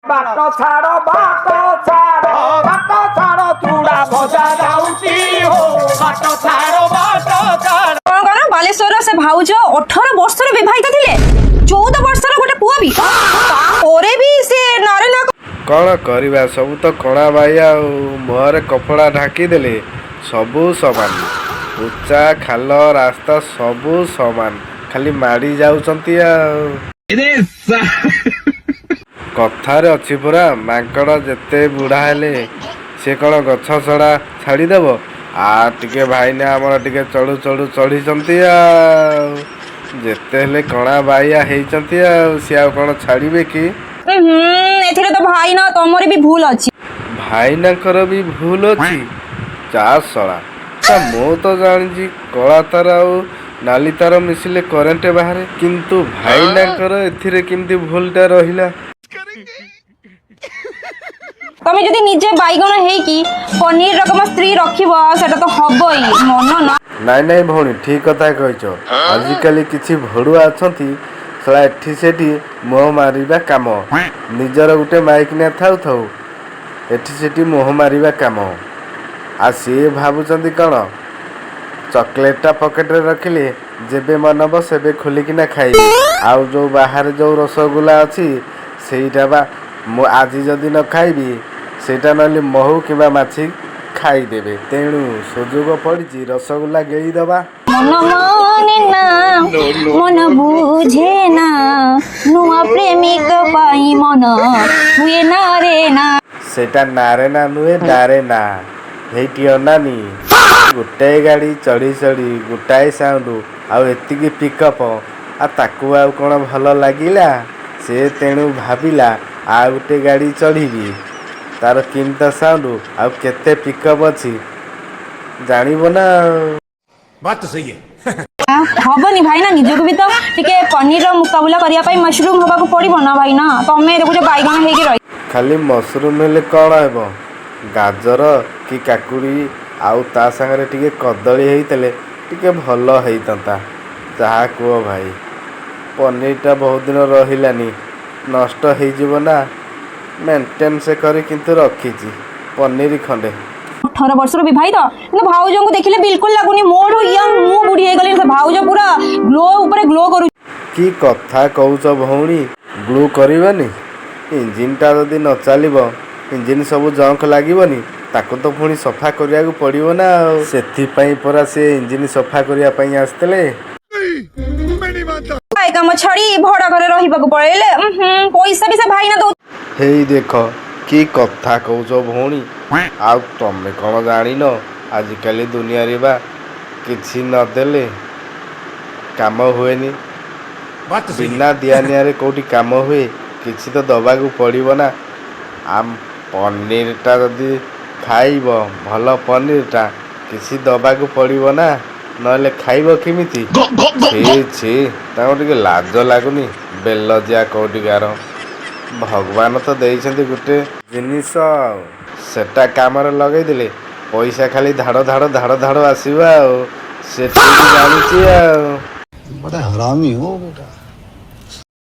बाट छाड़ चूड़ा भजा जाऊची हो बाट छाड़ कौन बालेश्वर से भाउज 18 वर्षर विवाहित थिले 14 वर्षर गोटे पुआ भी ओरे भी से नारे ना कौन करवा सब तो कणा बाया मुहर कपड़ा ढाकी देले सबू समान उच्चा खाल रास्ता सबू समान खाली माड़ी जाउचंती कथारे अच्छी पूरा मांकड़ जेते बुढ़ा हेले से कौन गछ छड़ा छाड़ीदेव आ टिके भाईना आमर टिके चढ़ू चढ़ू चढ़ीचंती जेते हेले कणा बाइया हेइचंती सी आ कौन छाड़ीबे कि एथिरे तो भाई ना तमरे भी भूल अछि भाईनाकर भी भूल अच्छी चाषला मु तो जानी कला तार आउ नाली तार मिसिले करेन्ट बाहर किंतु भाईनाकर एथिरे किंती भूलटा रहिला तमे जदि निजे बाइगण हेई कि पनीर रकम स्त्री रखिबो सेटा तो हबई मन ना नाई नाई भौणी ठीक कथा कहछ आजिकल किछि भड़ुआ अछंती सला एठी सेठी मोह मारिबा काम निजर गुटे माइक ने थाउ थाउ एठी सेठी मोह मारिबा काम आ से भाबुचंदी कण चॉकलेटा पॉकेट रे रखिले जेबे मनब सेबे खोलिकिना खाइबे आउ जो बाहर जो रसगुल्ला अछि सेईटा बा मु आज जदि न खाइबी सेटा नली महू किबा माछी खाइदेबे तेणु सुजोग पड़ी रसगुल्ला गेई दबा मन माने ना मन बुझे ना नुआ प्रेमिक पाई मन हुए ना रे ना सेटा नारे ना नुए डारे ना हेटी अनानी गोटे गाड़ी चढ़ी चढ़ी गोटाए साउंड आउ एतिकी पिकअप आ ताकू आउ कौन भल लागिला से तेणु भाविला आ गोटे गाड़ी चढ़ी तार किमता साउंड आउ केते पिकअप अछि जानिबो ना बात तो सही है हबनी भाई ना निजक भी तो टिके पनीर रो मुकाबला करिया पई मशरूम होबा को पड़िबो ना भाई ना तमे देखो जे बाइगण हेकी रही खाली मशरूम हेले कौन हेबो गाजर कि काकुड़ी आउ ता संगे टिके कदली हेइतले टिके भल हेइतंता चाहा कुओ भाई पनीरटा बहुत दिन रहिलानी नष्ट हेइजिबो ना मेंटेन से करी किंतु रखीची पनीर खंडे 18 वर्षर विवाहित तो भाउज को देखिले बिल्कुल लागुनी मोर यंग मु बुढ़ी हे गली से भाउज पूरा ग्लो ऊपर ग्लो करू की कथा कहूच भौणी ग्लो करबानी इंजिनटा जदि न चलिबो इंजिन सब जंक लागिबनी ताको तो पुणी सफा करिया को पड़िबो ना सेथि पई परा से इंजिन सफा करिया पई आस्तले भाई काम छड़ी भड़ा घरे रहिबा को पड़ेले पैसा भी से भाई ना दो हेई देख की कथा कहूच भौणी आ तमे कौन जानिन आजिकल दुनिया रे बा किछि न देले काम हुएनी बात तो सही बिना दियानिया रे कोठी काम हुए किछि तो दबा को पड़िबो ना आम पनीरटा जदि खाइब भल पनीरटा किछि दबा को पड़िबो ना नले खाइब केमिति छी छी ताको टिके लाज लागुनी बेलजिया कोटिकार भगवान तो देइछन्ति गुटे जिनिस सेटा कामरे लगेई देले पैसा खाली धाड़ धाड़ धाड़ धाड़ आसीबा से ठीक जानिछि बड़ा हरामी हो बेटा।